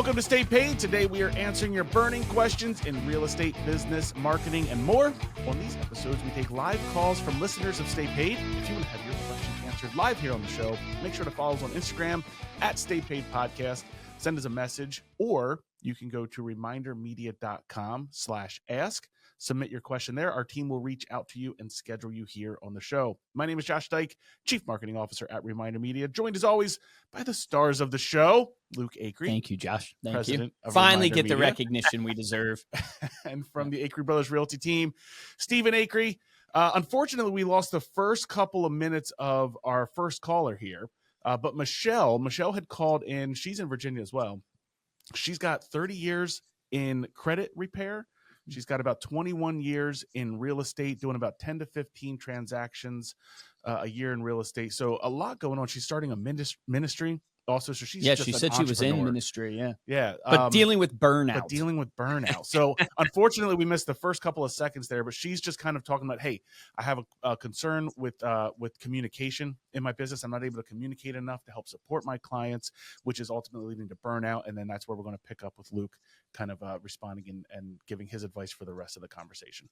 Welcome to Stay Paid. Today we are answering your burning questions in real estate, business, marketing, and more. On these episodes, we take live calls from listeners of Stay Paid. If you want to have your questions answered live here on the show, make sure to follow us on Instagram at Stay Paid Podcast. Send us a message, or you can go to remindermedia.com/ask. Submit your question there. Our team will reach out to you and schedule you here on the show. My name is Josh Dyke, Chief Marketing Officer at Reminder Media, joined as always by the stars of the show, Luke Acree. Thank you, Josh. Thank President you. of Finally Reminder get the Media. recognition we deserve. And from the Acree Brothers Realty team, Stephen Acree. Unfortunately, we lost the first couple of minutes of our first caller here. But Michelle had called in. She's in Virginia as well. She's got 30 years in credit repair. She's got about 21 years in real estate, doing about 10 to 15 transactions a year in real estate. So a lot going on. She's starting a ministry also. So she's she said she was in ministry. Yeah. But dealing with burnout. So unfortunately, we missed the first couple of seconds there, but she's just kind of talking about, hey, I have a concern with communication in my business. I'm not able to communicate enough to help support my clients, which is ultimately leading to burnout. And then that's where we're going to pick up with Luke kind of responding and giving his advice for the rest of the conversation.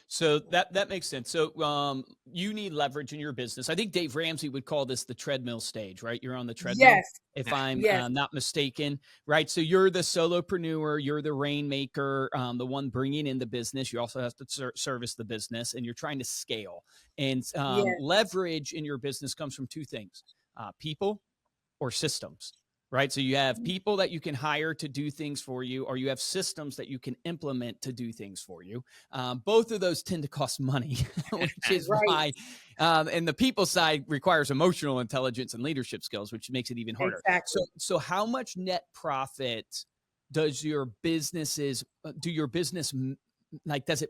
So that makes sense. So you need leverage in your business. I think Dave Ramsey would call this the treadmill stage, right? You're on the treadmill, Yes. if I'm not mistaken, right? So you're the solopreneur, you're the rainmaker, the one bringing in the business. You also have to service the business, and you're trying to scale. And leverage in your business comes from two things, people or systems. Right. So you have people that you can hire to do things for you, or you have systems that you can implement to do things for you. Both of those tend to cost money, which is why. And the people side requires emotional intelligence and leadership skills, which makes it even harder. Exactly. So how much net profit does your business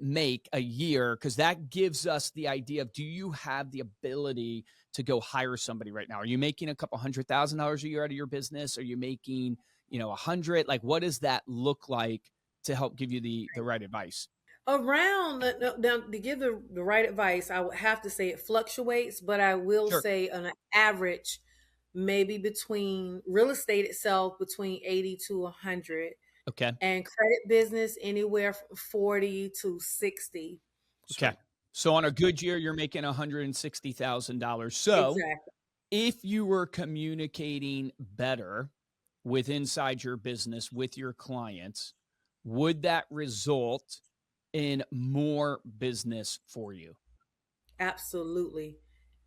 make a year? Because that gives us the idea of, do you have the ability to go hire somebody right now? Are you making a couple $100,000 a year out of your business? Are you making, 100? Like, what does that look like to help give you the right advice? Now, to give the right advice, I would have to say it fluctuates, but I will say on an average, maybe between real estate itself, between 80 to 100. Okay. And credit business, anywhere from 40 to 60. Okay. So on a good year, you're making $160,000. So if you were communicating better inside your business with your clients, would that result in more business for you? Absolutely.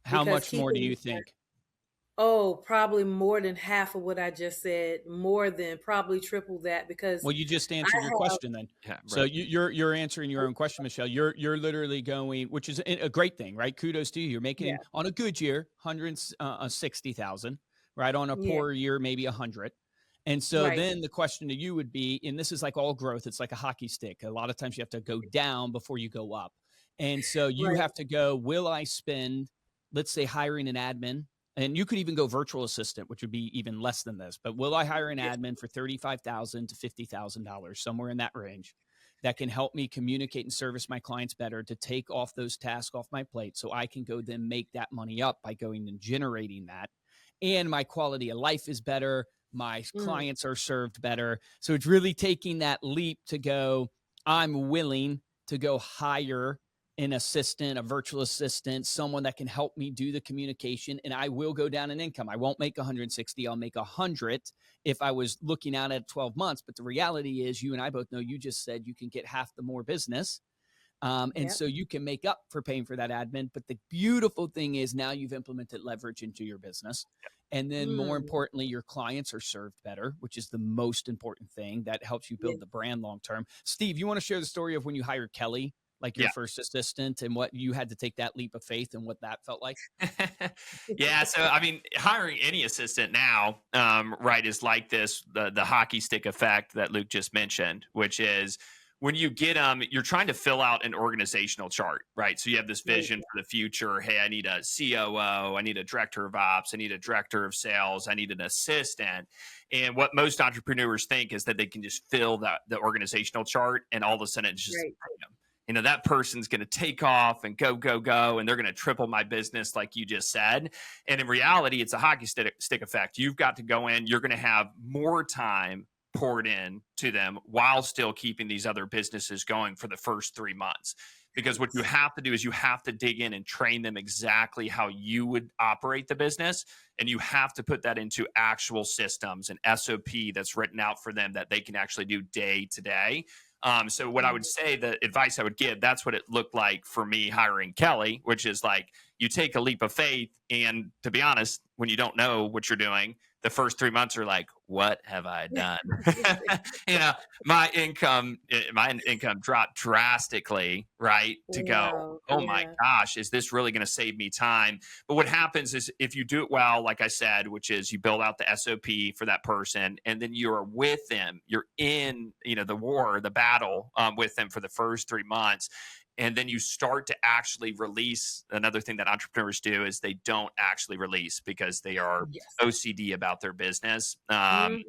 How much more do you think? Oh, probably more than half of what I just said, more than probably triple that, because you just answered your question then. Yeah, right. So you're answering your own question, Michelle. You're literally going, which is a great thing, right? Kudos to you. You're making on a good year, 160,000, right? On a poor year, maybe 100. And so then the question to you would be, and this is like all growth, it's like a hockey stick. A lot of times you have to go down before you go up. And so you have to go, will I spend, let's say, hiring an admin? And you could even go virtual assistant, which would be even less than this. But will I hire an admin for $35,000 to $50,000, somewhere in that range, that can help me communicate and service my clients better, to take off those tasks off my plate, so I can go then make that money up by going and generating that. And my quality of life is better. My clients are served better. So it's really taking that leap to go, I'm willing to go hire an assistant, a virtual assistant, someone that can help me do the communication, and I will go down in income. I won't make 160. I'll make 100 if I was looking out at 12 months. But the reality is, you and I both know, you just said you can get half the more business. So you can make up for paying for that admin. But the beautiful thing is, now you've implemented leverage into your business. And then more importantly, your clients are served better, which is the most important thing that helps you build the brand long-term. Steve, you want to share the story of when you hired Kelly, like your first assistant, and what you had to take that leap of faith and what that felt like? So, I mean, hiring any assistant now, is like this, the hockey stick effect that Luke just mentioned, which is, when you get them, you're trying to fill out an organizational chart, right? So you have this vision for the future. Hey, I need a COO. I need a director of ops. I need a director of sales. I need an assistant. And what most entrepreneurs think is that they can just fill the organizational chart, and all of a sudden it's just, that person's going to take off and go, go, go, and they're going to triple my business, like you just said. And in reality, it's a hockey stick effect. You've got to go in, you're going to have more time poured in to them while still keeping these other businesses going for the first 3 months. Because what you have to do is you have to dig in and train them exactly how you would operate the business. And you have to put that into actual systems and SOP that's written out for them that they can actually do day to day. So what I would say, the advice I would give, that's what it looked like for me hiring Kelly, which is like you take a leap of faith. And to be honest, when you don't know what you're doing, the first 3 months are like, what have I done? My income dropped drastically, right? To go, oh my gosh, is this really going to save me time? But what happens is if you do it well, like I said, which is you build out the SOP for that person, and then you're with them, you're in, the war, the battle with them for the first 3 months. And then you start to actually release. Another thing that entrepreneurs do is they don't actually release because they are OCD about their business and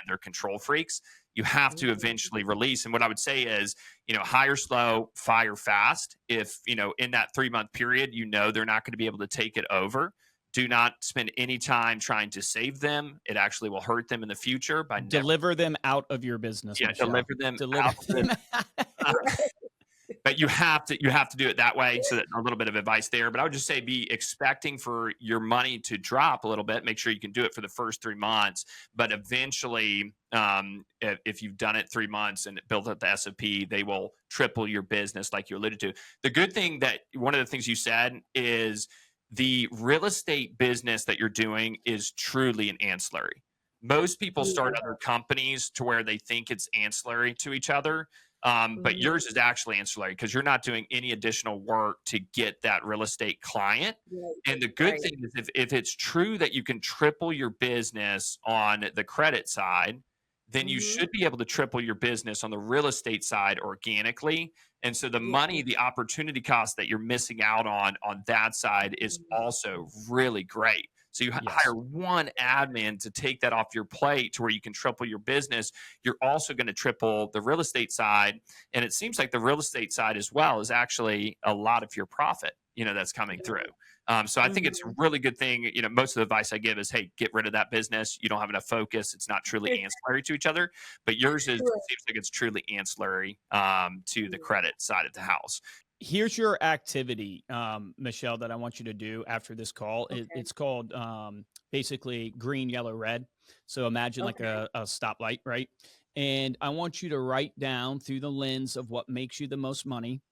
they're control freaks. You have to eventually release. And what I would say is, hire slow, fire fast. If, in that 3 month period, they're not going to be able to take it over. Do not spend any time trying to save them. It actually will hurt them in the future. By deliver them out of your business. Yeah, deliver them out. But you have to do it that way. So that's a little bit of advice there. But I would just say be expecting for your money to drop a little bit. Make sure you can do it for the first 3 months. But eventually, if you've done it 3 months and built up the SOP, they will triple your business like you alluded to. The good thing that one of the things you said is the real estate business that you're doing is truly an ancillary. Most people start other companies to where they think it's ancillary to each other. But yours is actually ancillary because you're not doing any additional work to get that real estate client. And the good thing is if it's true that you can triple your business on the credit side, then you should be able to triple your business on the real estate side organically. And so the money, the opportunity cost that you're missing out on that side is also really great. So you hire one admin to take that off your plate to where you can triple your business. You're also going to triple the real estate side. And it seems like the real estate side as well is actually a lot of your profit, that's coming through. So I think it's a really good thing. Most of the advice I give is, hey, get rid of that business. You don't have enough focus. It's not truly ancillary to each other. But yours seems like it's truly ancillary to the credit side of the house. Here's your activity, Michelle, that I want you to do after this call. Okay. It's called basically green, yellow, red. So imagine like a stoplight, right? And I want you to write down through the lens of what makes you the most money,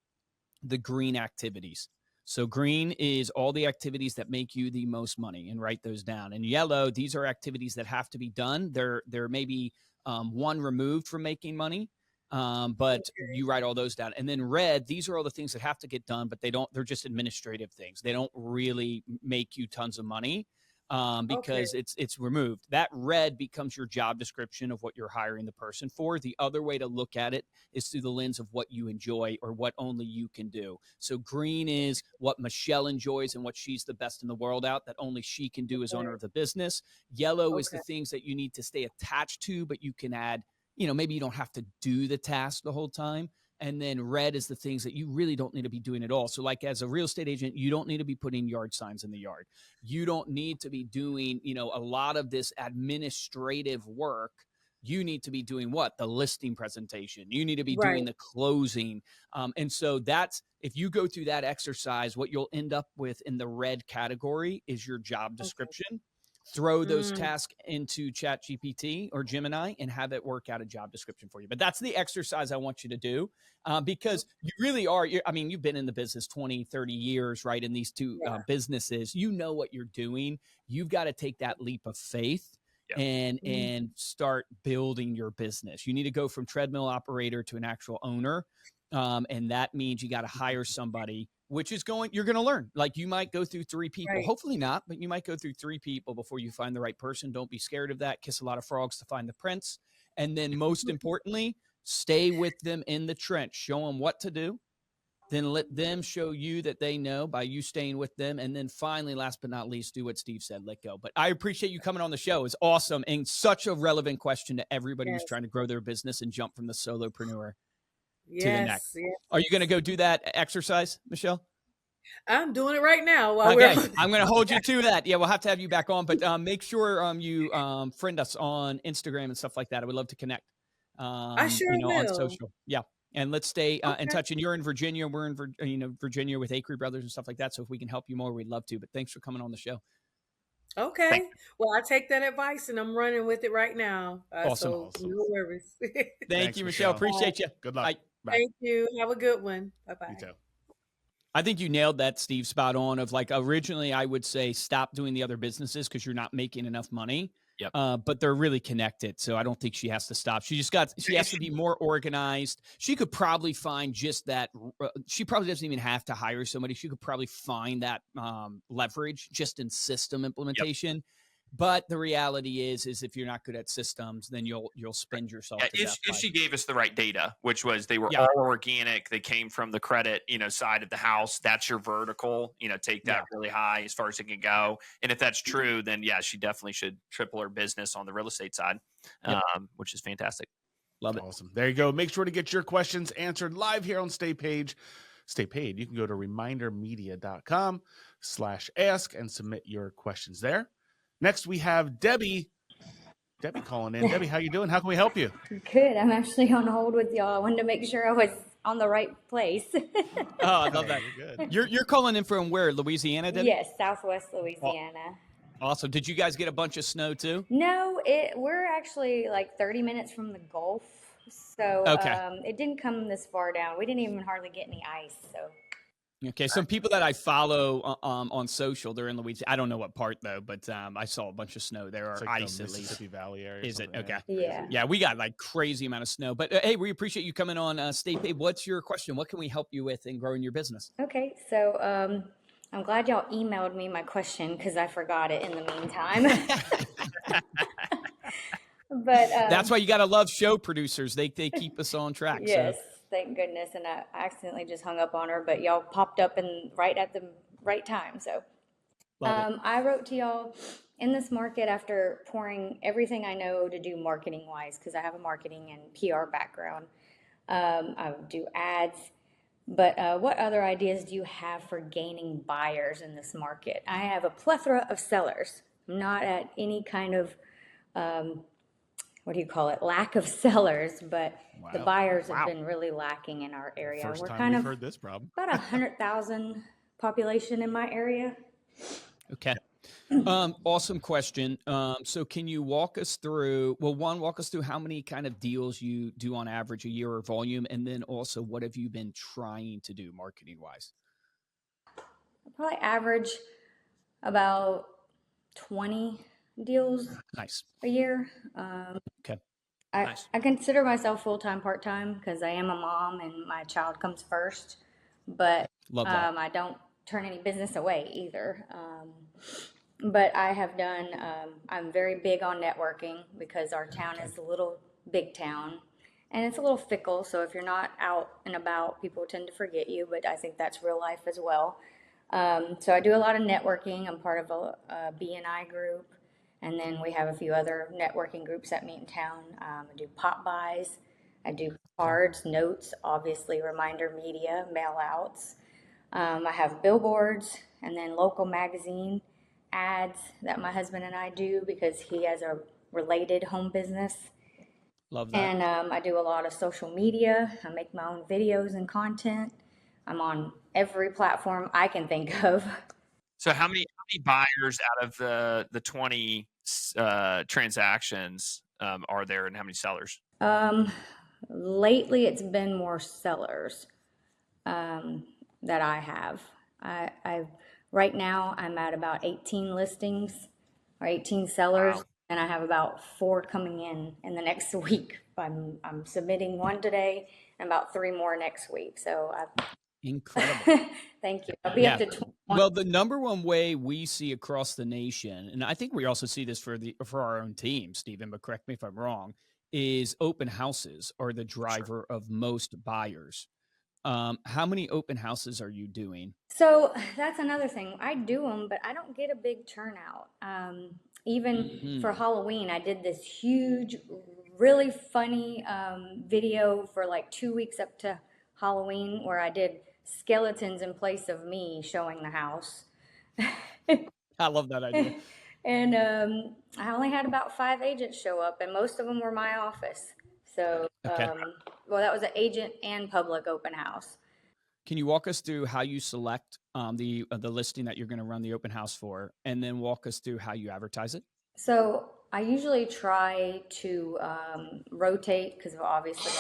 the green activities. So green is all the activities that make you the most money, and write those down. And yellow, these are activities that have to be done. They're maybe one removed from making money. But you write all those down. And then red, these are all the things that have to get done, but they're just administrative things. They don't really make you tons of money because it's removed. That red becomes your job description of what you're hiring the person for. The other way to look at it is through the lens of what you enjoy or what only you can do. So green is what Michelle enjoys and what she's the best in the world at, that only she can do as owner of the business. Yellow is the things that you need to stay attached to, but you can add, maybe you don't have to do the task the whole time. And then red is the things that you really don't need to be doing at all. So like as a real estate agent, you don't need to be putting yard signs in the yard. You don't need to be doing, a lot of this administrative work. You need to be doing what? The listing presentation. You need to be doing the closing. And so that's, if you go through that exercise, what you'll end up with in the red category is your job description. Throw those tasks into ChatGPT or Gemini and have it work out a job description for you. But that's the exercise I want you to do because you really are. You've been in the business 20, 30 years, right? In these two businesses, you know what you're doing. You've got to take that leap of faith and start building your business. You need to go from treadmill operator to an actual owner. And that means you got to hire somebody, which is you're going to learn. Like you might go through 3 people, hopefully not, but you might go through 3 people before you find the right person. Don't be scared of that. Kiss a lot of frogs to find the prince. And then most importantly, stay with them in the trench, show them what to do. Then let them show you that they know by you staying with them. And then finally, last but not least, do what Steve said, let go. But I appreciate you coming on the show. It's awesome. And such a relevant question to everybody who's trying to grow their business and jump from the solopreneur. to the neck. Yes. Are you going to go do that exercise, Michelle? I'm doing it right now. Okay, I'm going to hold you to that. Yeah, we'll have to have you back on, but make sure you friend us on Instagram and stuff like that. I would love to connect. I sure will. On social. Yeah. And let's stay in touch. And you're in Virginia. We're in Virginia with Acre Brothers and stuff like that. So if we can help you more, we'd love to. But thanks for coming on the show. Okay. Well, I take that advice and I'm running with it right now. Awesome. So no worries. Thank you, Michelle. Appreciate you. Good luck. Bye. Thank you. Have a good one. Bye-bye. You too. I think you nailed that, Steve, spot on. Of like, originally I would say stop doing the other businesses because you're not making enough money. Yep. But they're really connected. So I don't think she has to stop. She has to be more organized. She could probably find just that. She probably doesn't even have to hire somebody. She could probably find that leverage just in system implementation. Yep. But the reality is if you're not good at systems, then you'll spend yourself. If she gave us the right data, which was they were all organic, they came from the credit, side of the house. That's your vertical. Take that really high as far as it can go. And if that's true, then she definitely should triple her business on the real estate side, which is fantastic. Love it. Awesome. There you go. Make sure to get your questions answered live here on Stay Paid. You can go to remindermedia.com/ask and submit your questions there. Next, we have Debbie. Debbie calling in. Debbie, how you doing? How can we help you? Good. I'm actually on hold with y'all. I wanted to make sure I was on the right place. Oh, I love that. You're calling in from where? Louisiana, Debbie? Yes, Southwest Louisiana. Awesome. Did you guys get a bunch of snow too? No, we're actually like 30 minutes from the Gulf. So it didn't come this far down. We didn't even hardly get any ice. So. Okay, some people that I follow on social, they're in Louisiana. I don't know what part though, but I saw a bunch of snow there, or like ice the at least. Mississippi Valley area. Is it okay? Yeah, we got like crazy amount of snow. But hey, we appreciate you coming on Stay Paid. What's your question? What can we help you with in growing your business? Okay, so I'm glad y'all emailed me my question because I forgot it in the meantime. But that's why you got to love show producers. They keep us on track. Yes. So. Thank goodness. And I accidentally just hung up on her, but y'all popped up right at the right time. So I wrote to y'all in this market after pouring everything I know to do marketing wise, because I have a marketing and PR background. I do ads, but what other ideas do you have for gaining buyers in this market? I have a plethora of sellers. I'm not at any kind of, lack of sellers, but the buyers have been really lacking in our area. First We're time kind we've of heard this problem. About 100,000 population in my area. Okay. Awesome question. So can you walk us through how many kind of deals you do on average a year or volume, and then also what have you been trying to do marketing wise? I probably average about 20 deals a year. Okay. I consider myself full-time, part-time because I am a mom and my child comes first, but I don't turn any business away either. But I have done, I'm very big on networking because our town is a little big town and it's a little fickle. So if you're not out and about, people tend to forget you, but I think that's real life as well. So I do a lot of networking. I'm part of a BNI group. And then we have a few other networking groups that meet in town. I do pop buys. I do cards, notes, obviously reminder media, mail outs. I have billboards and then local magazine ads that my husband and I do because he has a related home business. Love that. And I do a lot of social media. I make my own videos and content. I'm on every platform I can think of. So how many buyers out of the 20 transactions are there, and how many sellers? Lately, it's been more sellers that I have. Right now, I'm at about 18 listings or 18 sellers, and I have about 4 coming in the next week. I'm submitting 1 today and about 3 more next week. So incredible. Thank you. I'll be up to 21. Well, the number one way we see across the nation, and I think we also see this for our own team, Stephen, but correct me if I'm wrong, is open houses are the driver of most buyers. How many open houses are you doing? So that's another thing. I do them, but I don't get a big turnout. Even for Halloween, I did this huge really funny video for like 2 weeks up to Halloween where I did skeletons in place of me showing the house. I love that idea. And I only had about 5 agents show up, and most of them were my office. So, okay. Well, that was an agent and public open house. Can you walk us through how you select the listing that you're going to run the open house for, and then walk us through how you advertise it? So I usually try to rotate because obviously.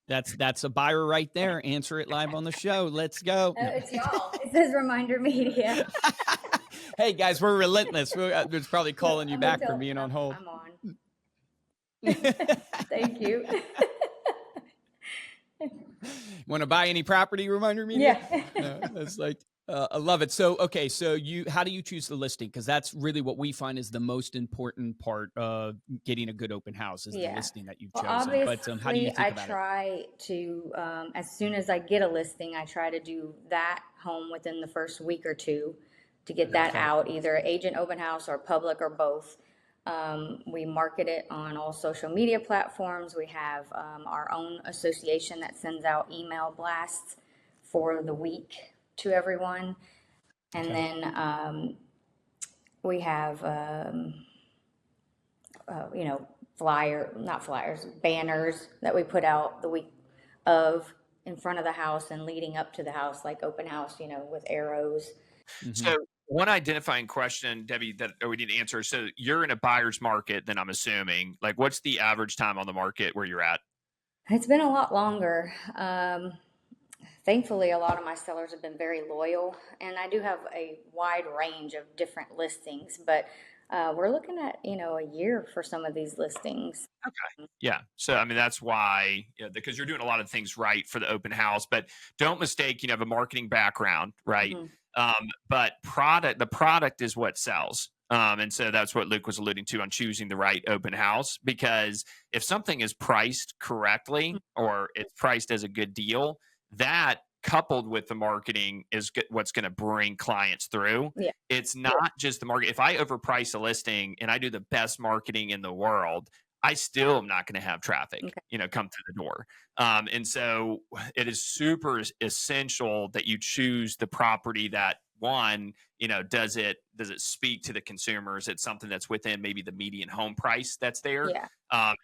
That's a buyer right there. Answer it live on the show. Let's go. It's y'all. It says Reminder Media. Hey guys, we're relentless. It's probably calling you back for being on hold. I'm on. Thank you. Want to buy any property? Reminder Media. Yeah. That's like. I love it. So, okay. So how do you choose the listing? Because that's really what we find is the most important part of getting a good open house is the listing that you've chosen. Obviously, but how do you think about it? I try to, as soon as I get a listing, I try to do that home within the first week or two to get that out, either agent open house or public or both. We market it on all social media platforms. We have our own association that sends out email blasts for the week to everyone. And then we have, banners that we put out the week of in front of the house and leading up to the house, like open house, with arrows. Mm-hmm. So one identifying question, Debbie, that we need to answer. So you're in a buyer's market, then I'm assuming. Like, what's the average time on the market where you're at? It's been a lot longer. Thankfully, a lot of my sellers have been very loyal, and I do have a wide range of different listings, but we're looking at, a year for some of these listings. Okay. Yeah. So, I mean, that's why, because you're doing a lot of things right for the open house, but don't mistake, you have a marketing background, right? Mm-hmm. But the product is what sells. And so that's what Luke was alluding to on choosing the right open house, because if something is priced correctly or it's priced as a good deal, that coupled with the marketing is what's going to bring clients through. Yeah. It's not just the market. If I overprice a listing and I do the best marketing in the world, I still am not going to have traffic, come through the door. And so it is super essential that you choose the property that, one, does it speak to the consumers? It's something that's within maybe the median home price that's there. Yeah.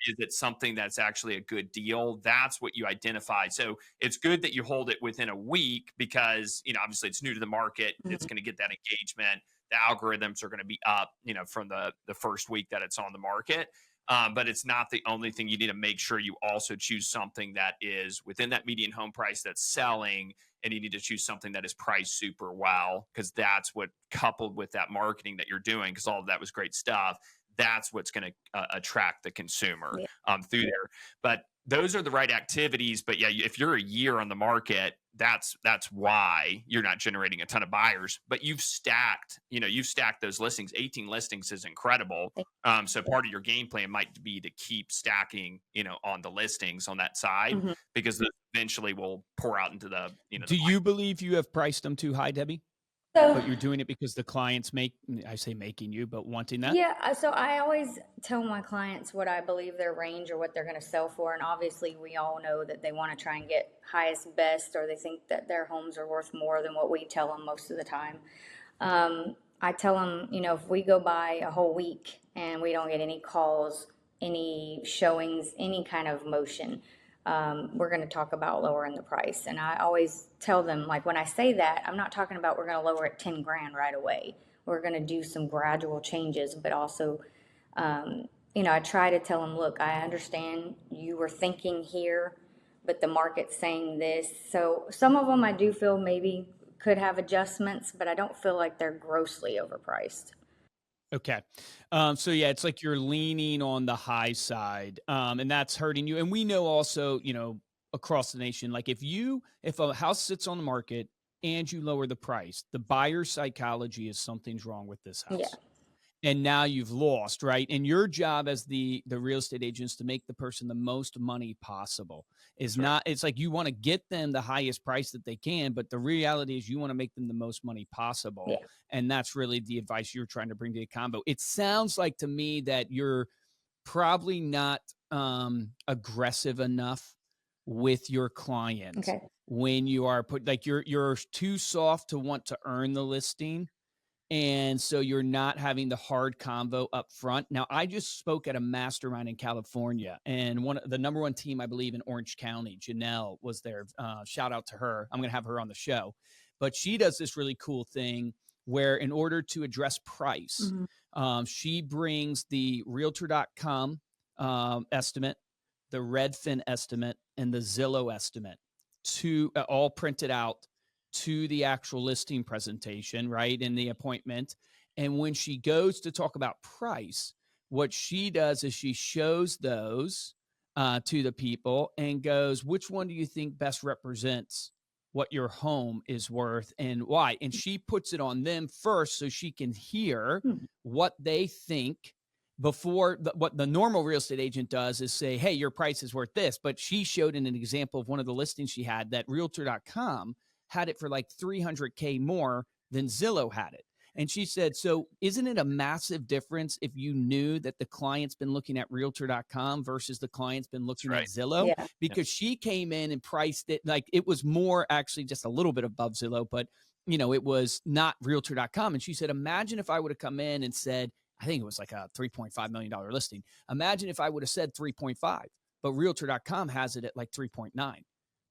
Is it something that's actually a good deal? That's what you identify. So it's good that you hold it within a week because, obviously it's new to the market. Mm-hmm. It's going to get that engagement. The algorithms are going to be up, from the first week that it's on the market. But it's not the only thing. You need to make sure you also choose something that is within that median home price that's selling, and you need to choose something that is priced super well, because that's what, coupled with that marketing that you're doing, because all of that was great stuff, that's what's going to attract the consumer through there. But those are the right activities. But yeah, if you're a year on the market, that's why you're not generating a ton of buyers. But you've stacked those listings. 18 listings is incredible. So part of your game plan might be to keep stacking, on the listings on that side, mm-hmm. because those eventually will pour out into the, Do you believe you have priced them too high, Debbie? But you're doing it because the clients making you, but wanting that? Yeah. So I always tell my clients what I believe their range or what they're going to sell for. And obviously we all know that they want to try and get highest best, or they think that their homes are worth more than what we tell them most of the time. I tell them, if we go by a whole week and we don't get any calls, any showings, any kind of motion, we're going to talk about lowering the price. And I always tell them, like, when I say that, I'm not talking about we're going to lower it 10 grand right away. We're going to do some gradual changes, but also, I try to tell them, look, I understand you were thinking here, but the market's saying this. So some of them I do feel maybe could have adjustments, but I don't feel like they're grossly overpriced. Okay. So yeah, it's like you're leaning on the high side, and that's hurting you. And we know also, across the nation, like if a house sits on the market and you lower the price, the buyer's psychology is something's wrong with this house. Yeah. And now you've lost, right? And your job as the real estate agent is to make the person the most money possible. It's like you want to get them the highest price that they can, but the reality is you want to make them the most money possible. Yeah. And that's really the advice you're trying to bring to the combo. It sounds like to me that you're probably not aggressive enough with your clients. Okay. When you are you're too soft to want to earn the listing. And so you're not having the hard convo up front. Now, I just spoke at a mastermind in California, and the number one team, I believe, in Orange County, Janelle, was there. Shout out to her. I'm going to have her on the show. But she does this really cool thing where, in order to address price, she brings the realtor.com estimate, the Redfin estimate, and the Zillow estimate to all printed out to the actual listing presentation, right, in the appointment. And when she goes to talk about price, what she does is she shows those to the people and goes, which one do you think best represents what your home is worth and why? And she puts it on them first so she can hear what they think before. What the normal real estate agent does is say, hey, your price is worth this. But she showed in an example of one of the listings she had that realtor.com had it for like $300K more than Zillow had it. And she said, so isn't it a massive difference if you knew that the client's been looking at realtor.com versus the client's been looking at Zillow? Yeah. Because she came in and priced it like it was more, actually just a little bit above Zillow, but it was not realtor.com. And she said, imagine if I would have come in and said, I think it was like a $3.5 million listing. Imagine if I would have said 3.5, but realtor.com has it at like 3.9.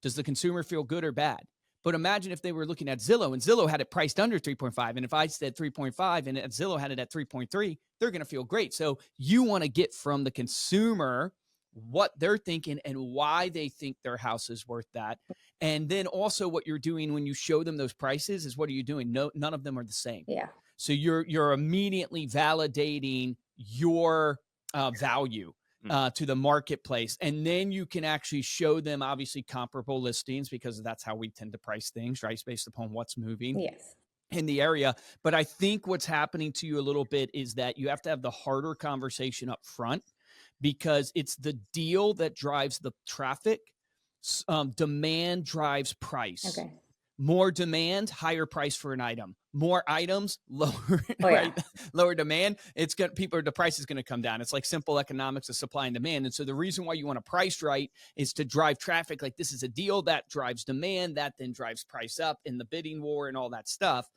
Does the consumer feel good or bad? But imagine if they were looking at Zillow and Zillow had it priced under 3.5. And if I said 3.5 and Zillow had it at 3.3, they're going to feel great. So you want to get from the consumer what they're thinking and why they think their house is worth that. And then also what you're doing when you show them those prices is what are you doing? No, none of them are the same. Yeah. So you're immediately validating your value to the marketplace. And then you can actually show them obviously comparable listings because that's how we tend to price things, right? It's based upon what's moving in the area. But I think what's happening to you a little bit is that you have to have the harder conversation up front because it's the deal that drives the traffic. Demand drives price. Okay. More demand, higher price for an item. More items, lower, right? Lower demand. The price is going to come down. It's like simple economics of supply and demand. And so the reason why you want to price right is to drive traffic. Like this is a deal that drives demand, that then drives price up in the bidding war and all that stuff.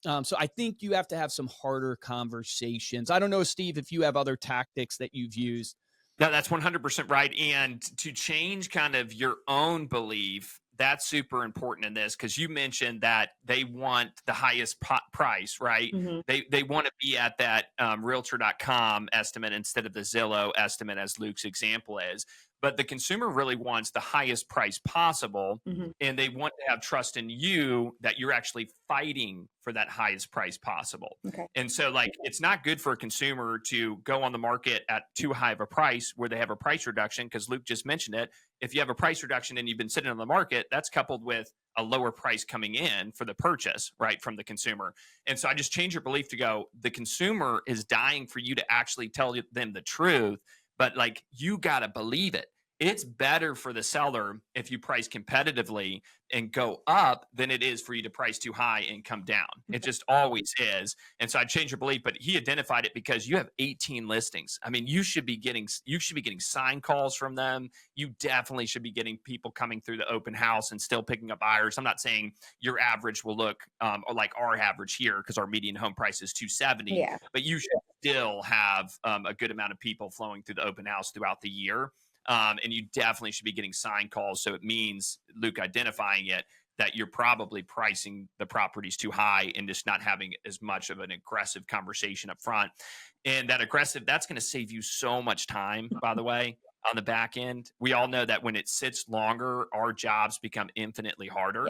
So I think you have to have some harder conversations. I don't know, Steve, if you have other tactics that you've used. No, that's 100% right. And to change kind of your own belief, that's super important in this because you mentioned that they want the highest price, right? Mm-hmm. They want to be at that realtor.com estimate instead of the Zillow estimate, as Luke's example is. But the consumer really wants the highest price possible, and they want to have trust in you that you're actually fighting for that highest price possible. Okay. And so, like, it's not good for a consumer to go on the market at too high of a price where they have a price reduction, because Luke just mentioned it. If you have a price reduction and you've been sitting on the market, that's coupled with a lower price coming in for the purchase, right, from the consumer. And so I just change your belief to go, the consumer is dying for you to actually tell them the truth. But like, you got to believe it. It's better for the seller if you price competitively and go up than it is for you to price too high and come down. It just always is. And so I changed your belief, but he identified it because you have 18 listings. I mean, you should be getting sign calls from them. You definitely should be getting people coming through the open house and still picking up buyers. I'm not saying your average will look like our average here because our median home price is $270, but you should still have a good amount of people flowing through the open house throughout the year. And you definitely should be getting sign calls. So it means, Luke identifying it, that you're probably pricing the properties too high and just not having as much of an aggressive conversation up front. And that aggressive, that's going to save you so much time, by the way, on the back end. We all know that when it sits longer, our jobs become infinitely harder.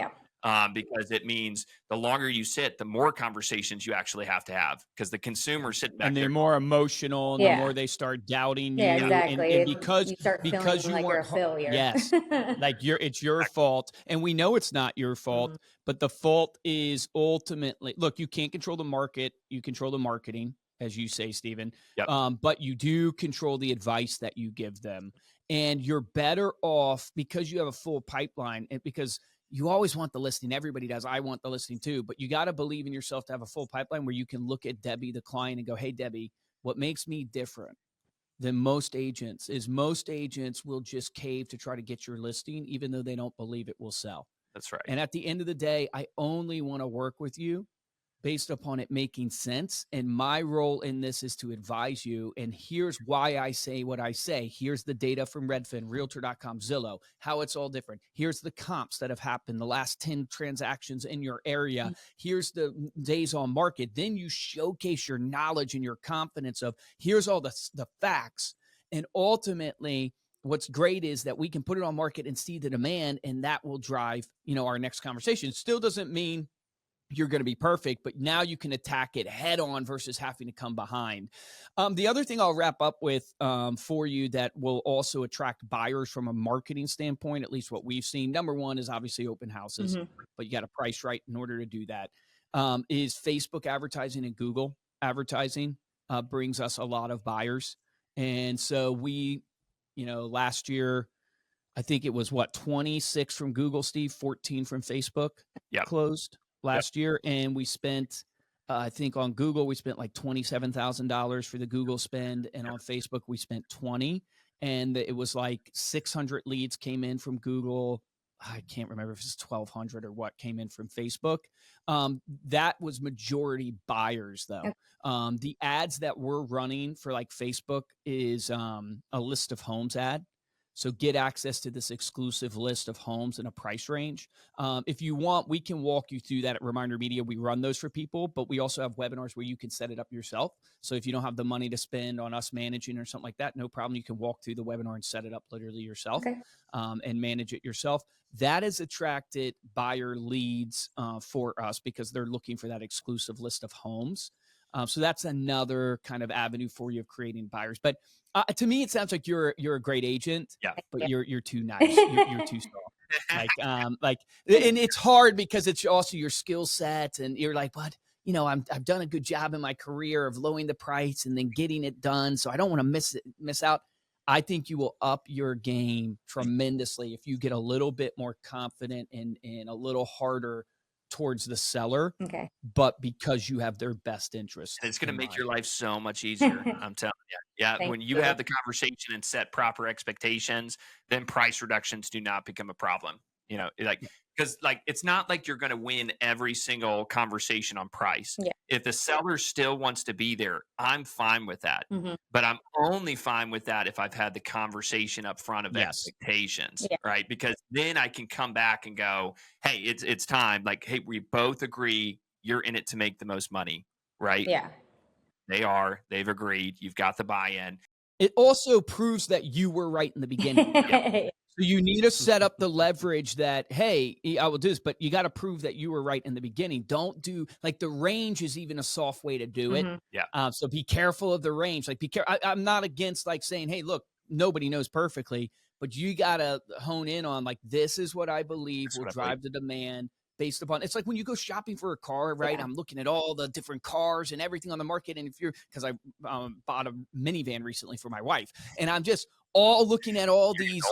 Because it means the longer you sit, the more conversations you actually have to have, because the consumer sitting back and they're there, more emotional, and the more they start doubting you. Exactly. And because you start because you like weren't you're a failure. Yes, like it's your fault, and we know it's not your fault, but the fault is ultimately, look, you can't control the market, you control the marketing, as you say, Stephen. But you do control the advice that you give them, and you're better off because you have a full pipeline, and because you always want the listing. Everybody does. I want the listing too, but you got to believe in yourself to have a full pipeline where you can look at Debbie, the client, and go, hey, Debbie, what makes me different than most agents is most agents will just cave to try to get your listing, even though they don't believe it will sell. That's right. And at the end of the day, I only want to work with you based upon it making sense. And my role in this is to advise you. And here's why I say what I say. Here's the data from Redfin, Realtor.com, Zillow, how it's all different. Here's the comps that have happened, the last 10 transactions in your area. Here's the days on market. Then you showcase your knowledge and your confidence of here's all the facts. And ultimately, what's great is that we can put it on market and see the demand, and that will drive, our next conversation. Still doesn't mean you're going to be perfect, but now you can attack it head on versus having to come behind. The other thing I'll wrap up with for you that will also attract buyers from a marketing standpoint, at least what we've seen. Number one is obviously open houses, but you got to price right in order to do that. Is Facebook advertising and Google advertising brings us a lot of buyers. And so we, last year, I think it was 26 from Google, Steve, 14 from Facebook closed last year. And we spent, I think on Google, we spent like $27,000 for the Google spend. And on Facebook, we spent 20. And it was like 600 leads came in from Google. I can't remember if it's 1,200 or what came in from Facebook. That was majority buyers though. The ads that we're running for like Facebook is a list of homes ad. So get access to this exclusive list of homes in a price range. If you want, we can walk you through that at Reminder Media. We run those for people, but we also have webinars where you can set it up yourself. So if you don't have the money to spend on us managing or something like that, no problem. You can walk through the webinar and set it up literally yourself and manage it yourself. That has attracted buyer leads for us because they're looking for that exclusive list of homes. So that's another kind of avenue for you of creating buyers. But to me, it sounds like you're a great agent, but you're too nice. You're too soft. And it's hard because it's also your skill set, and you're like, but I've done a good job in my career of lowering the price and then getting it done. So I don't want to miss out. I think you will up your game tremendously if you get a little bit more confident and a little harder towards the seller, but because you have their best interest. And it's going to make your life so much easier. I'm telling you. Yeah. When you have the conversation and set proper expectations, then price reductions do not become a problem. Because it's not like you're going to win every single conversation on price. If the seller still wants to be there, I'm fine with that. But I'm only fine with that if I've had the conversation up front of expectations, right? Because then I can come back and go, hey, it's time. Like, hey, we both agree you're in it to make the most money, right? Yeah. They've agreed. You've got the buy-in. It also proves that you were right in the beginning. So you need to set up the leverage that, hey, I will do this, but you got to prove that you were right in the beginning. Don't do the range is even a soft way to do it. So be careful of the range. Be careful. I'm not against saying, hey, look, nobody knows perfectly, but you got to hone in on this is what I believe will drive the demand based upon. It's like when you go shopping for a car, right? I'm looking at all the different cars and everything on the market. And because I bought a minivan recently for my wife, and I'm just all looking at all these.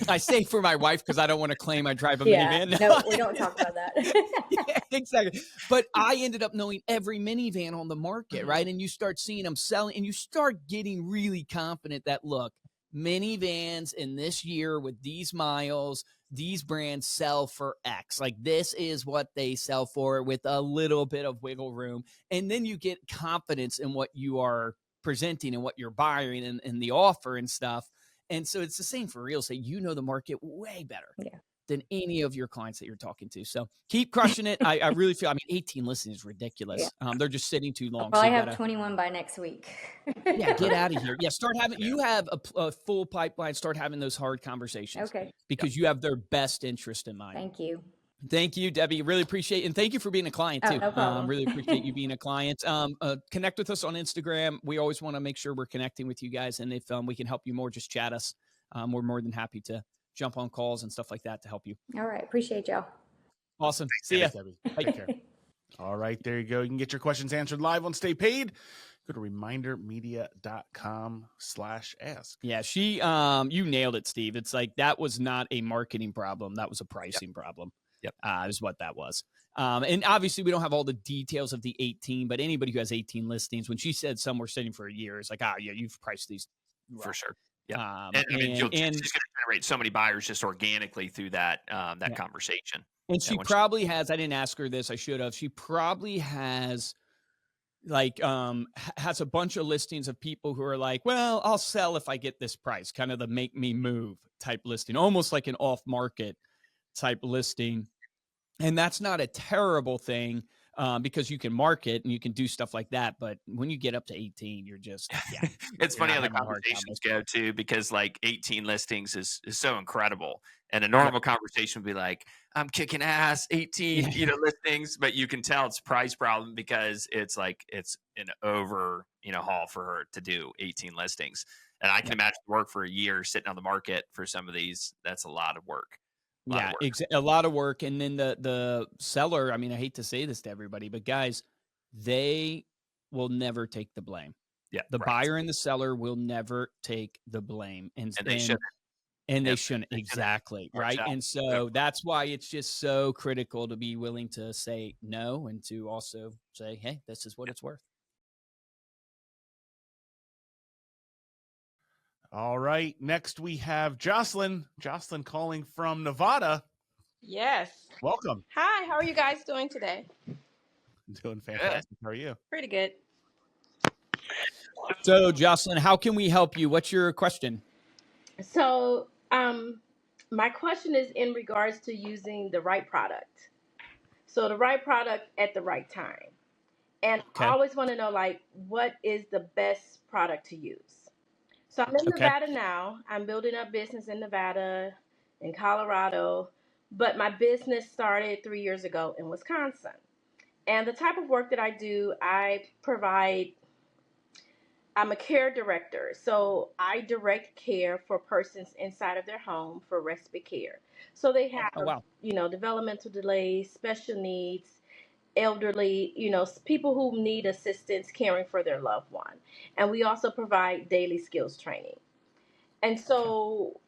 I say for my wife because I don't want to claim I drive a minivan. No, we don't talk about that. Exactly. But I ended up knowing every minivan on the market, right? And you start seeing them selling, and you start getting really confident that look, minivans in this year with these miles, these brands sell for X. This is what they sell for with a little bit of wiggle room. And then you get confidence in what you are presenting and what you're buying and the offer and stuff. And so it's the same for real estate. The market way better than any of your clients that you're talking to. So keep crushing it. I really feel, 18 listings is ridiculous. They're just sitting too long. I'll probably have 21 by next week. Get out of here. Start having, you have a full pipeline, start having those hard conversations. Because you have their best interest in mind. Thank you, Debbie. Really appreciate it. And thank you for being a client too. No problem. Really appreciate you being a client. Connect with us on Instagram. We always want to make sure we're connecting with you guys. And if we can help you more, just chat us. We're more than happy to jump on calls and stuff like that to help you. All right. Appreciate y'all. Awesome. See ya. Debbie. Take care. All right. There you go. You can get your questions answered live on Stay Paid. Go to remindermedia.com/ask. Yeah, you nailed it, Steve. It's that was not a marketing problem. That was a pricing problem. Is what that was. And obviously we don't have all the details of the 18, but anybody who has 18 listings, when she said some were sitting for a year, it's you've priced these for sure. Yeah. And I mean, she's going to generate so many buyers just organically through that conversation. And she probably has, I didn't ask her this, I should have. She probably has has a bunch of listings of people who are like, well, I'll sell if I get this price, kind of the make me move type listing, almost like an off market type listing. And that's not a terrible thing. Because you can market and you can do stuff like that. But when you get up to 18, you're just, it's funny how the conversations go too, because like 18 listings is so incredible. And a normal conversation would be like, I'm kicking ass, 18, listings, but you can tell it's a price problem because it's like, it's an over, haul for her to do 18 listings. And I can imagine work for a year sitting on the market for some of these. That's a lot of work. A lot of work. And then the seller, I mean, I hate to say this to everybody, but guys, they will never take the blame. Yeah. The buyer and the seller will never take the blame. And they shouldn't. And they shouldn't. Exactly. Right. And so that's why it's just so critical to be willing to say no and to also say, hey, this is what it's worth. All right. Next, we have Jocelyn. Jocelyn calling from Nevada. Yes. Welcome. Hi. How are you guys doing today? Doing fantastic. How are you? Pretty good. So, Jocelyn, how can we help you? What's your question? So, my question is in regards to using the right product. So, the right product at the right time. And I always want to know, what is the best product to use? So I'm in Nevada now. I'm building up business in Nevada, in Colorado, but my business started 3 years ago in Wisconsin. And the type of work that I do, I'm a care director. So I direct care for persons inside of their home for respite care. So they have, developmental delays, special needs, elderly, people who need assistance caring for their loved one. And we also provide daily skills training. And so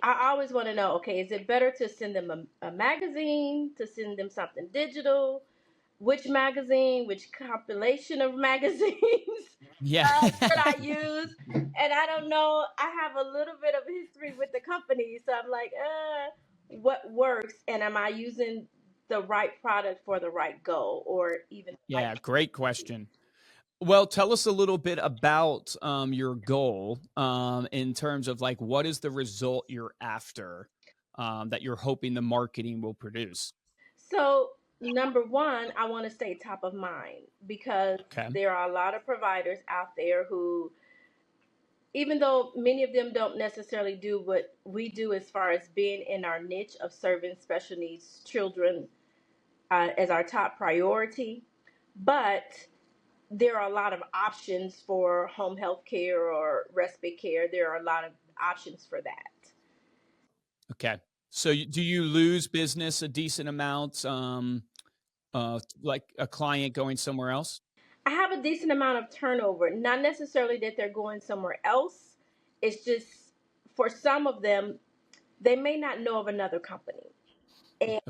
I always want to know, is it better to send them a magazine, to send them something digital? Which magazine, which compilation of magazines should I use? And I don't know. I have a little bit of history with the company. So I'm like, what works? And am I using the right product for the right goal or even? Great question. Well, tell us a little bit about your goal in terms of what is the result you're after that you're hoping the marketing will produce? So number one, I want to stay top of mind because there are a lot of providers out there who, even though many of them don't necessarily do what we do as far as being in our niche of serving special needs children as our top priority, but there are a lot of options for home health care or respite care. There are a lot of options for that. Okay. So do you lose business a decent amount, like a client going somewhere else? I have a decent amount of turnover, not necessarily that they're going somewhere else. It's just for some of them, they may not know of another company. And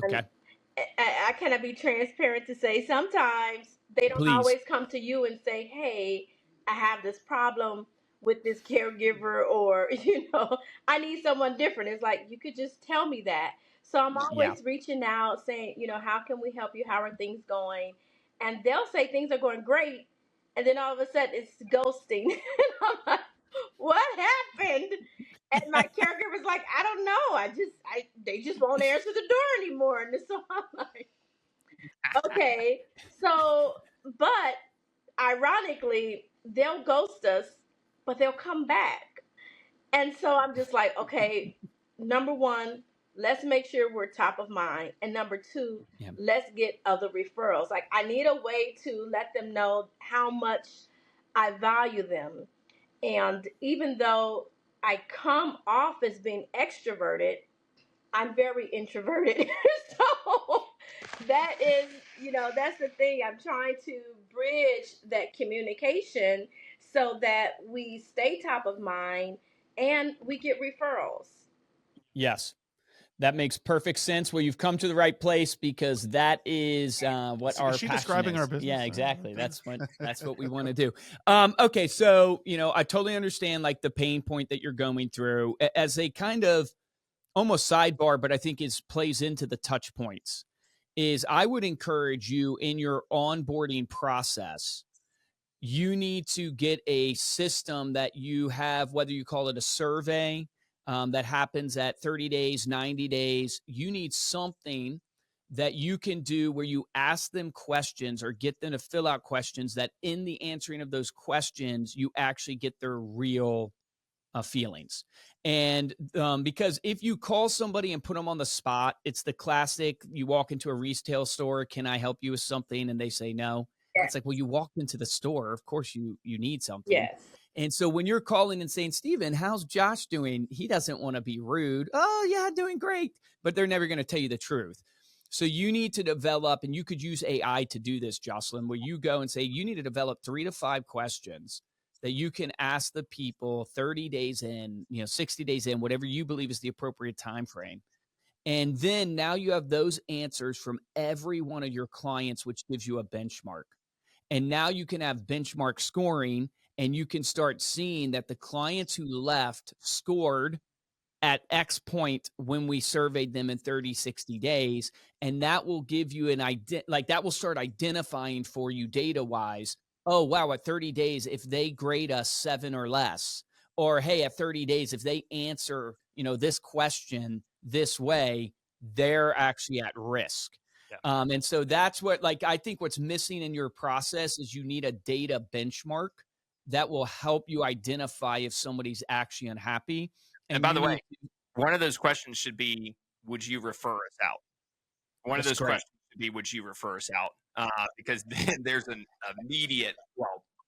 I cannot be transparent to say sometimes they don't always come to you and say, hey, I have this problem with this caregiver or, I need someone different. It's like, you could just tell me that. So I'm always reaching out saying, how can we help you? How are things going? And they'll say things are going great. And then all of a sudden it's ghosting. And I'm like, what happened? And my caregiver's like, I don't know. They just won't answer the door anymore. And so I'm like, okay. So, but ironically, they'll ghost us, but they'll come back. And so I'm just like, okay, number one, let's make sure we're top of mind. And number two, let's get other referrals. Like, I need a way to let them know how much I value them. And even though I come off as being extroverted, I'm very introverted. So that is, that's the thing. I'm trying to bridge that communication so that we stay top of mind and we get referrals. Yes. That makes perfect sense. Well, you've come to the right place, because that is what our passion describing is. our business? Yeah, exactly. That's what we want to do. Okay, so I totally understand like the pain point that you're going through as a kind of almost sidebar, but I think plays into the touch points. Is I would encourage you in your onboarding process, you need to get a system that you have, whether you call it a survey that happens at 30 days, 90 days. You need something that you can do where you ask them questions or get them to fill out questions that in the answering of those questions, you actually get their real feelings. And because if you call somebody and put them on the spot, it's the classic, you walk into a retail store, can I help you with something? And they say no. It's like, well, you walked into the store. Of course you need something. Yes. And so when you're calling and saying, Steven, how's Josh doing? He doesn't want to be rude. Oh yeah, doing great. But they're never going to tell you the truth. So you need to develop, and you could use AI to do this, Jocelyn, where you go and say, you need to develop 3 to 5 questions that you can ask the people 30 days in, 60 days in, whatever you believe is the appropriate time frame. And then now you have those answers from every one of your clients, which gives you a benchmark. And now you can have benchmark scoring, and you can start seeing that the clients who left scored at X point when we surveyed them in 30, 60 days. And that will give you that will start identifying for you data wise. Oh, wow, at 30 days, if they grade us 7 or less, or hey, at 30 days, if they answer, this question this way, they're actually at risk. Yeah. And so that's what, I think what's missing in your process is you need a data benchmark that will help you identify if somebody's actually unhappy. And by the way, one of those questions should be, would you refer us out? One of those questions should be, would you refer us out? Because then there's an immediate,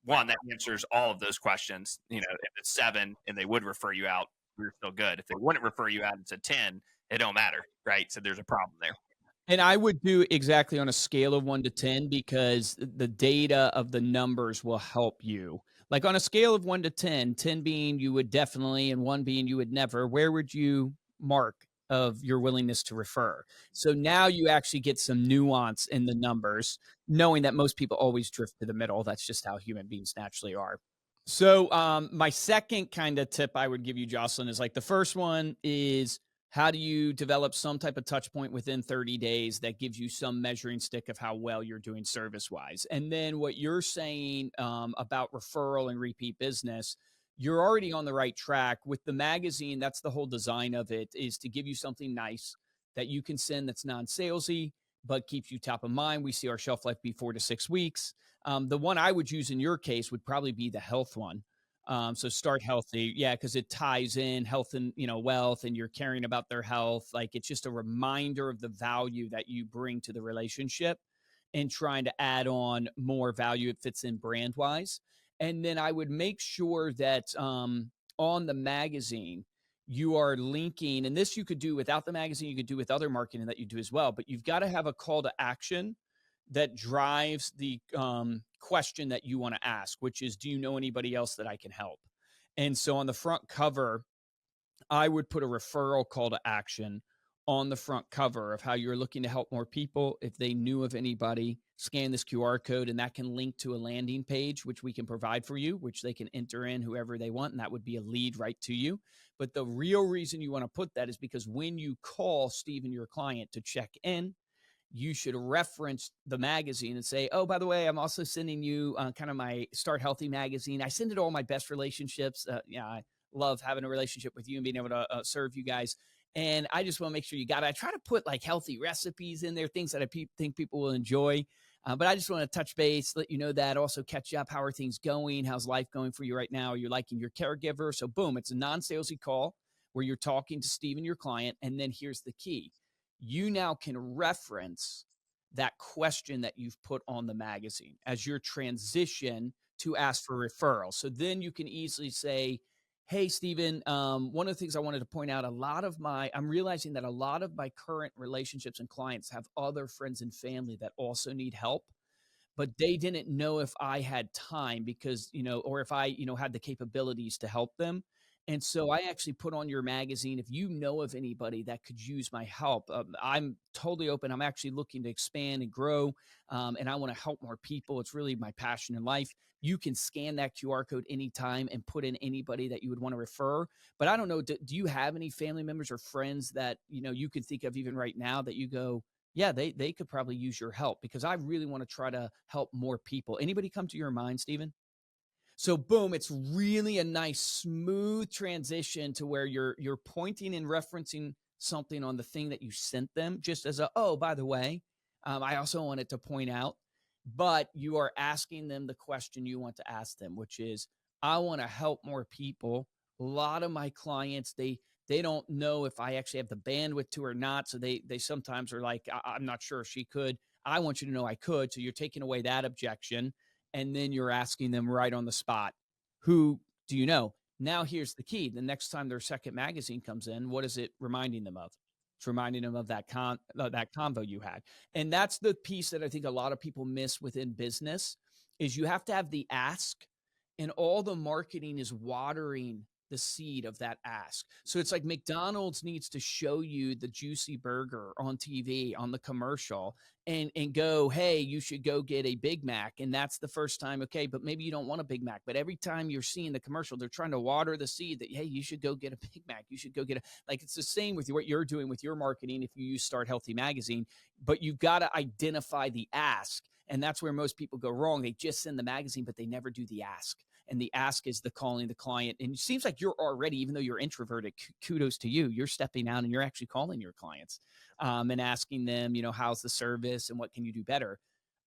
one that answers all of those questions. If it's 7 and they would refer you out, we're still good. If they wouldn't refer you out, it's a 10, it don't matter, right? So there's a problem there. And I would do exactly on a scale of 1 to 10, because the data of the numbers will help you. Like on a scale of 1 to 10, 10 being you would definitely and 1 being you would never, where would you mark of your willingness to refer? So now you actually get some nuance in the numbers, knowing that most people always drift to the middle. That's just how human beings naturally are. So my second kind of tip I would give you, Jocelyn, is the first one is, how do you develop some type of touch point within 30 days that gives you some measuring stick of how well you're doing service-wise? And then what you're saying about referral and repeat business, you're already on the right track. With the magazine, that's the whole design of it, is to give you something nice that you can send that's non-salesy, but keeps you top of mind. We see our shelf life be 4 to 6 weeks. The one I would use in your case would probably be the health one. So start healthy. Yeah. Cause it ties in health and, wealth, and you're caring about their health. It's just a reminder of the value that you bring to the relationship and trying to add on more value. It fits in brand wise. And then I would make sure that, on the magazine, you are linking, and this you could do without the magazine, you could do with other marketing that you do as well, but you've got to have a call to action that drives the question that you want to ask, which is, do you know anybody else that I can help? And so on the front cover, I would put a referral call to action on the front cover of how you're looking to help more people. If they knew of anybody, scan this QR code, and that can link to a landing page, which we can provide for you, which they can enter in whoever they want, and that would be a lead right to you. But the real reason you want to put that is because when you call Steven, your client, to check in, you should reference the magazine and say, oh, by the way, I'm also sending you kind of my Start Healthy magazine. I send it to all my best relationships. I love having a relationship with you and being able to serve you guys. And I just want to make sure you got it. I try to put healthy recipes in there, things that I think people will enjoy. But I just want to touch base, let you know that, also catch up. How are things going? How's life going for you right now? Are you liking your caregiver? So boom, it's a non-salesy call where you're talking to Steven, your client. And then here's the key. You now can reference that question that you've put on the magazine as your transition to ask for referrals. So then you can easily say, hey, Steven, one of the things I wanted to point out, I'm realizing that a lot of my current relationships and clients have other friends and family that also need help, but they didn't know if I had time because, or if I, had the capabilities to help them. And so I actually put on your magazine, if you know of anybody that could use my help, I'm totally open. I'm actually looking to expand and grow, and I want to help more people. It's really my passion in life. You can scan that QR code anytime and put in anybody that you would want to refer. But I don't know, do you have any family members or friends that, you can think of even right now that you go, yeah, they could probably use your help, because I really want to try to help more people. Anybody come to your mind, Stephen? So boom, it's really a nice smooth transition to where you're pointing and referencing something on the thing that you sent them, just as oh, by the way, I also wanted to point out, but you are asking them the question you want to ask them, which is, I want to help more people. A lot of my clients, they don't know if I actually have the bandwidth to or not. So they sometimes are like, I'm not sure if she could. I want you to know I could. So you're taking away that objection. And then you're asking them right on the spot, who do you know? Now, here's the key. The next time their second magazine comes in, what is it reminding them of? It's reminding them of that convo you had. And that's the piece that I think a lot of people miss within business, is you have to have the ask, and all the marketing is watering the seed of that ask. So it's like McDonald's needs to show you the juicy burger on TV, on the commercial, and go, hey, you should go get a Big Mac. And that's the first time. Okay, but maybe you don't want a Big Mac. But every time you're seeing the commercial, they're trying to water the seed that, hey, you should go get a Big Mac. You should go get like, it's the same with what you're doing with your marketing if you use Start Healthy Magazine. But you've got to identify the ask. And that's where most people go wrong. They just send the magazine, but they never do the ask. And the ask is the calling the client. And it seems like you're already, even though you're introverted, kudos to you, you're stepping out and you're actually calling your clients and asking them, how's the service and what can you do better?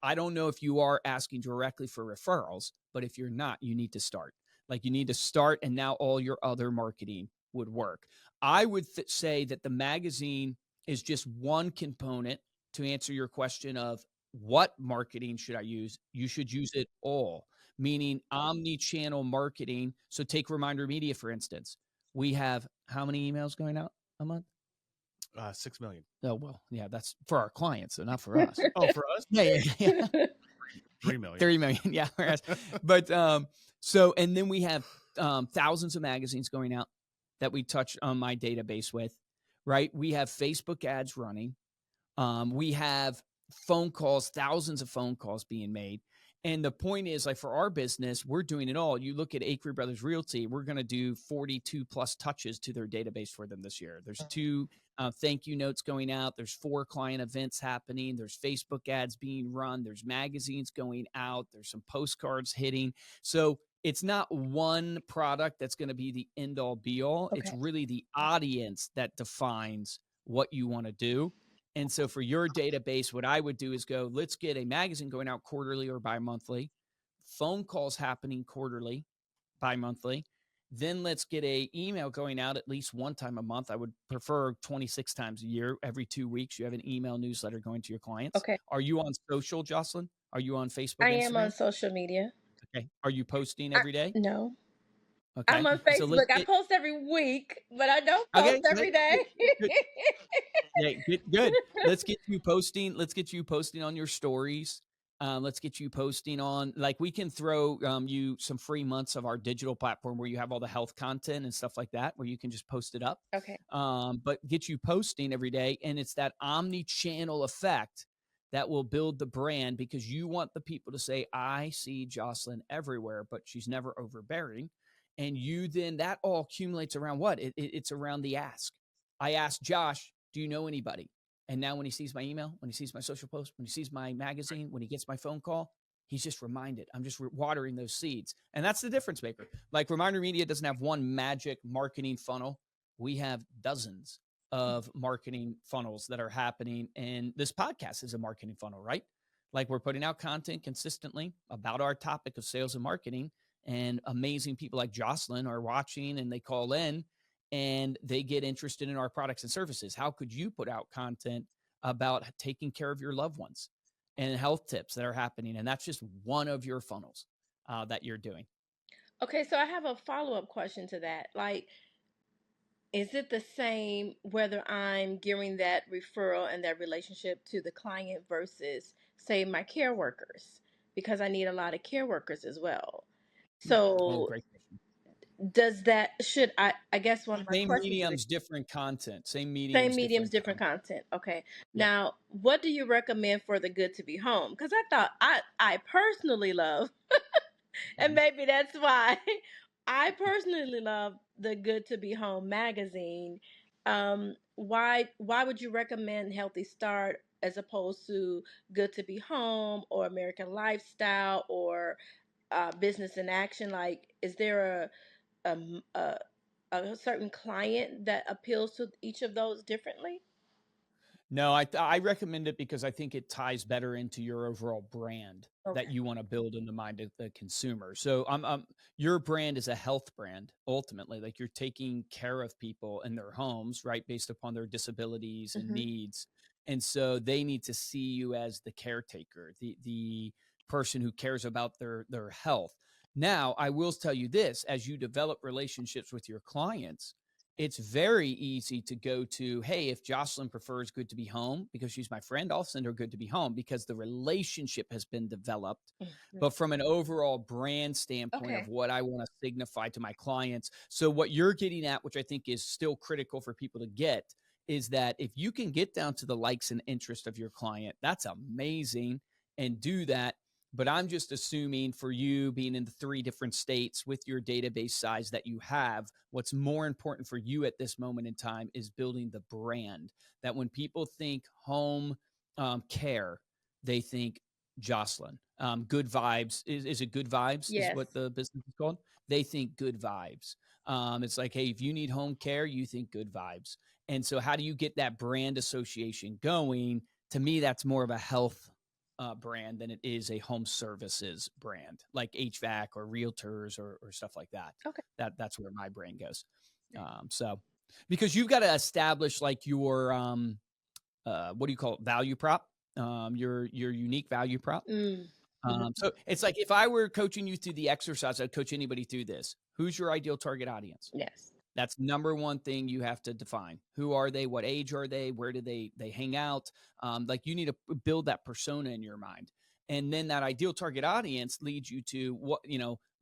I don't know if you are asking directly for referrals, but if you're not, you need to start. Like, you need to start, and now all your other marketing would work. I would say that the magazine is just one component to answer your question of what marketing should I use? You should use it all, meaning omni-channel marketing. So take Reminder Media, for instance. We have how many emails going out a month? 6 million. Oh, well, yeah, that's for our clients, so not for us. Oh, for us? Yeah. 3 million. 3 million, yeah. But so, and then we have thousands of magazines going out that we touch on my database with, right? We have Facebook ads running. We have phone calls, thousands of phone calls being made. And the point is, like, for our business, we're doing it all. You look at Acre Brothers Realty, we're going to do 42 plus touches to their database for them this year. There's 2 thank you notes going out. There's 4 client events happening. There's Facebook ads being run. There's magazines going out. There's some postcards hitting. So it's not one product that's going to be the end all be all. Okay. It's really the audience that defines what you want to do. And so for your database, what I would do is go, let's get a magazine going out quarterly or bi-monthly, phone calls happening quarterly, bi-monthly. Then let's get a email going out at least one time a month. I would prefer 26 times a year. Every 2 weeks, you have an email newsletter going to your clients. Okay. Are you on social, Jocelyn? Are you on Facebook? I am on social media. Okay. Are you posting every day? No. Okay. I'm on Facebook. I post every week, but I don't post every day. Yeah, good. Let's get you posting. Let's get you posting on your stories. Let's get you posting on, like, we can throw you some free months of our digital platform where you have all the health content and stuff like that, where you can just post it up. Okay. But get you posting every day. And it's that omni-channel effect that will build the brand, because you want the people to say, I see Jocelyn everywhere, but she's never overbearing. And you then, that all accumulates around what? It's around the ask. I asked Josh, do you know anybody? And now when he sees my email, when he sees my social post, when he sees my magazine, when he gets my phone call, he's just reminded. I'm just watering those seeds. And that's the difference maker. Like, Reminder Media doesn't have one magic marketing funnel. We have dozens of marketing funnels that are happening. And this podcast is a marketing funnel, right? Like, we're putting out content consistently about our topic of sales and marketing. And amazing people like Jocelyn are watching, and they call in and they get interested in our products and services. How could you put out content about taking care of your loved ones and health tips that are happening? And that's just one of your funnels that you're doing. Okay, so I have a follow-up question to that. Like, is it the same whether I'm giving that referral and that relationship to the client versus, say, my care workers? Because I need a lot of care workers as well. So does that, should I guess one of my Same questions mediums, different content. Same mediums, different content. Okay. Yep. Now, what do you recommend for the good to be home? Because I thought I personally love, and maybe that's why I personally love the Good to Be Home magazine. Why would you recommend Healthy Start as opposed to Good to Be Home or American Lifestyle or Business in Action? Like, is there a, a a certain client that appeals to each of those differently? No, I recommend it because I think it ties better into your overall brand that you want to build in the mind of the consumer. So your brand is a health brand ultimately. Like you're taking care of people in their homes, right, based upon their disabilities and needs. And so they need to see you as the caretaker, the person who cares about their health. Now, I will tell you this, as you develop relationships with your clients, it's very easy to go to, hey, if Jocelyn prefers Good to Be Home because she's my friend, I'll send her Good to Be Home because the relationship has been developed. But from an overall brand standpoint of what I want to signify to my clients. So what you're getting at, which I think is still critical for people to get, is that if you can get down to the likes and interest of your client, that's amazing, and do that. But I'm just assuming for you being in the 3 different states with your database size that you have, what's more important for you at this moment in time is building the brand that when people think home care, they think Jocelyn. Good vibes. Is it Good Vibes? Yes. Is what the business is called? They think Good Vibes. It's like, hey, if you need home care, you think Good Vibes. And so how do you get that brand association going? To me, that's more of a health brand than it is a home services brand like HVAC or realtors or stuff like that. Okay. That's where my brain goes. So because you've got to establish like your what do you call it? Value prop, your unique value prop. So it's like if I were coaching you through the exercise, I'd coach anybody through this. Who's your ideal target audience? Yes. That's number one thing you have to define. Who are they? What age are they? Where do they hang out? Like you need to build that persona in your mind. And then that ideal target audience leads you to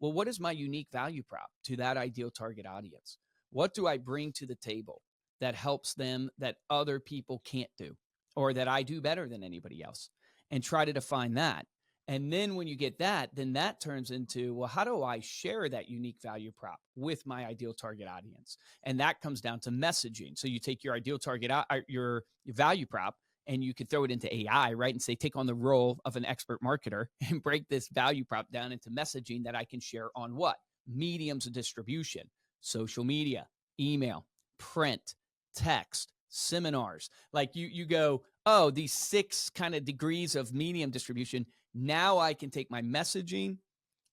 what is my unique value prop to that ideal target audience? What do I bring to the table that helps them that other people can't do or that I do better than anybody else? And try to define that. And then when you get that, then that turns into, well, how do I share that unique value prop with my ideal target audience? And that comes down to messaging. So you take your ideal target, your value prop, and you could throw it into AI, right? And say, take on the role of an expert marketer and break this value prop down into messaging that I can share on what? Mediums of distribution, social media, email, print, text, seminars. Like you go, oh, these 6 kind of degrees of medium distribution. Now I can take my messaging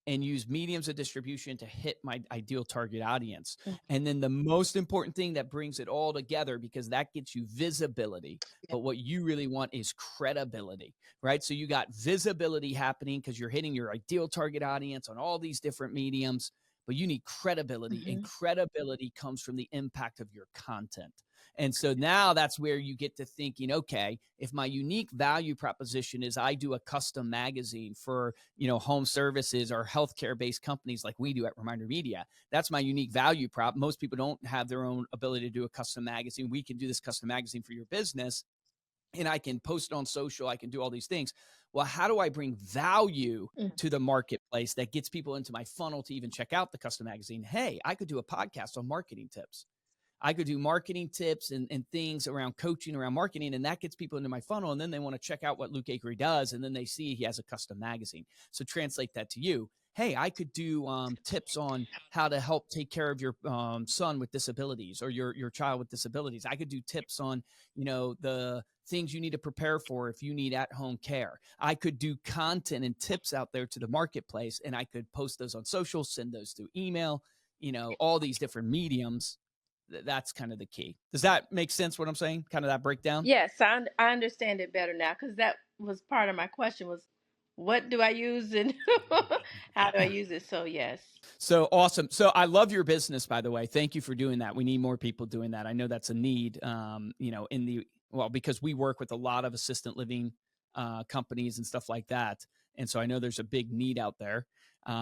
and use mediums of distribution to hit my ideal target audience. And then the most important thing that brings it all together, because that gets you visibility, but what you really want is credibility, right? So you got visibility happening because you're hitting your ideal target audience on all these different mediums, but you need credibility, and credibility comes from the impact of your content. And so now that's where you get to thinking, okay, if my unique value proposition is I do a custom magazine for, home services or healthcare based companies like we do at Reminder Media, that's my unique value prop. Most people don't have their own ability to do a custom magazine. We can do this custom magazine for your business, and I can post it on social. I can do all these things. Well, how do I bring value to the marketplace that gets people into my funnel to even check out the custom magazine? Hey, I could do a podcast on marketing tips. I could do marketing tips and things around coaching, around marketing, and that gets people into my funnel. And then they want to check out what Luke Acree does. And then they see he has a custom magazine. So translate that to you. Hey, I could do tips on how to help take care of your son with disabilities or your child with disabilities. I could do tips on, the things you need to prepare for if you need at-home care. I could do content and tips out there to the marketplace, and I could post those on social, send those through email, all these different mediums. That's kind of the key. Does that make sense what I'm saying? Kind of that breakdown? Yes, I understand it better now, because that was part of my question was, what do I use and how do I use it? So yes. So awesome. So I love your business, by the way. Thank you for doing that. We need more people doing that. I know that's a need, because we work with a lot of assistant living companies and stuff like that. And so I know there's a big need out there.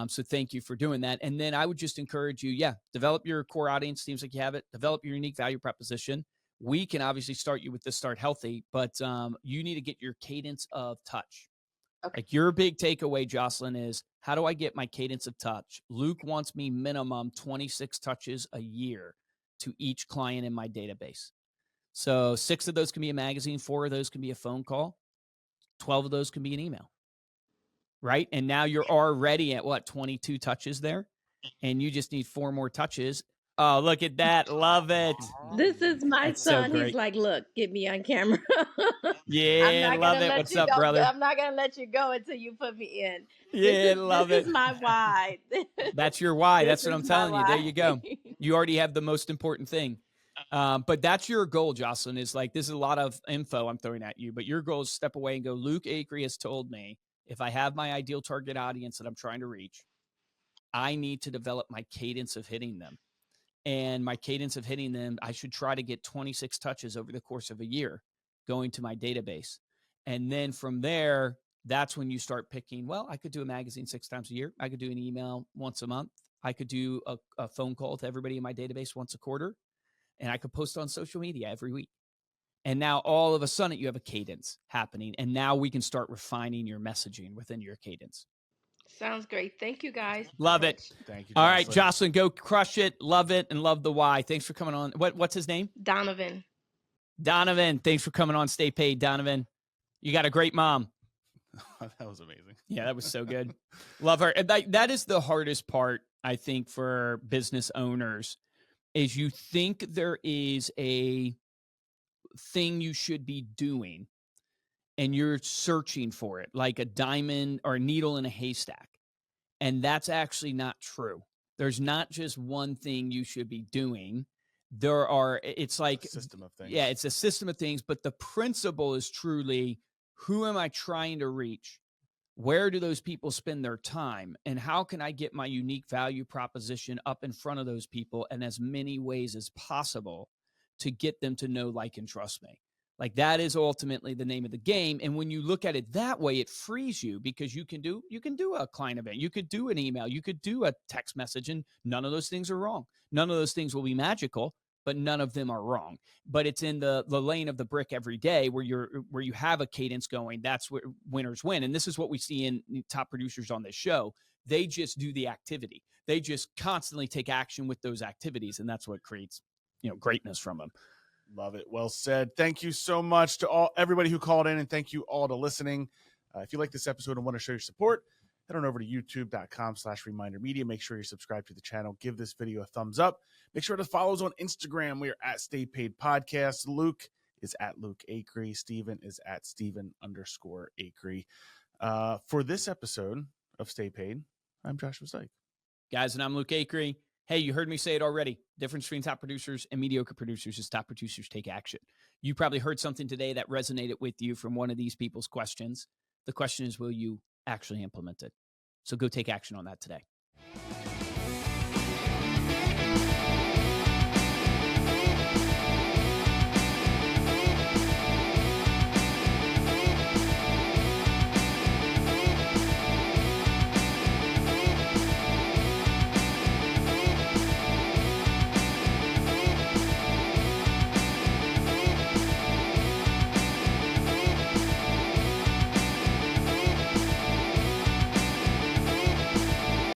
So thank you for doing that. And then I would just encourage you, develop your core audience. Seems like you have it. Develop your unique value proposition. We can obviously start you with this Start Healthy, but you need to get your cadence of touch. Okay. Like your big takeaway, Jocelyn, is how do I get my cadence of touch? Luke wants me minimum 26 touches a year to each client in my database. So 6 of those can be a magazine, 4 of those can be a phone call, 12 of those can be an email. Right? And now you're already at 22 touches there, and you just need 4 more touches. Oh, look at that. Love it. This is my son. So he's like, look, get me on camera. Yeah, love it. What's up, brother? I'm not going to let you go until you put me in. Yeah, love it. This is my why. That's your why. That's what I'm telling you. There you go. You already have the most important thing. But that's your goal, Jocelyn, is like, this is a lot of info I'm throwing at you, but your goal is step away and go, Luke Acree has told me if I have my ideal target audience that I'm trying to reach, I need to develop my cadence of hitting them. And my cadence of hitting them, I should try to get 26 touches over the course of a year going to my database. And then from there, that's when you start picking, well, I could do a magazine 6 times a year. I could do an email once a month. I could do a phone call to everybody in my database once a quarter. And I could post on social media every week. And now all of a sudden you have a cadence happening. And now we can start refining your messaging within your cadence. Sounds great. Thank you, guys. Love it. Thank you, Jocelyn. All right, Jocelyn, go crush it. Love it and love the why. Thanks for coming on. What's his name? Donovan. Donovan, thanks for coming on Stay Paid, Donovan. You got a great mom. That was amazing. Yeah, that was so good. Love her. And that is the hardest part, I think, for business owners, is you think there is a thing you should be doing and you're searching for it like a diamond or a needle in a haystack. And that's actually not true. There's not just one thing you should be doing. It's like a system of things. Yeah, it's a system of things, but the principle is truly, who am I trying to reach? Where do those people spend their time? And how can I get my unique value proposition up in front of those people in as many ways as possible to get them to know, like, and trust me? Like, that is ultimately the name of the game. And when you look at it that way, it frees you, because you can do a client event. You could do an email. You could do a text message, and none of those things are wrong. None of those things will be magical, but none of them are wrong. But it's in the lane of the brick every day where you have a cadence going. That's where winners win. And this is what we see in top producers on this show. They just do the activity. They just constantly take action with those activities. And that's what creates, greatness from them. Love it. Well said. Thank you so much to everybody who called in, and thank you all to listening. If you like this episode and want to show your support, head on over to youtube.com/remindermedia. Make sure you're subscribed to the channel. Give this video a thumbs up. Make sure to follow us on Instagram. We are at Stay Paid Podcast. Luke is at Luke Acree. Steven is at Steven_Acree. For this episode of Stay Paid, I'm Joshua Syke. Guys, and I'm Luke Acree. Hey, you heard me say it already. Difference between top producers and mediocre producers is top producers take action. You probably heard something today that resonated with you from one of these people's questions. The question is, will you actually implement it? So go take action on that today.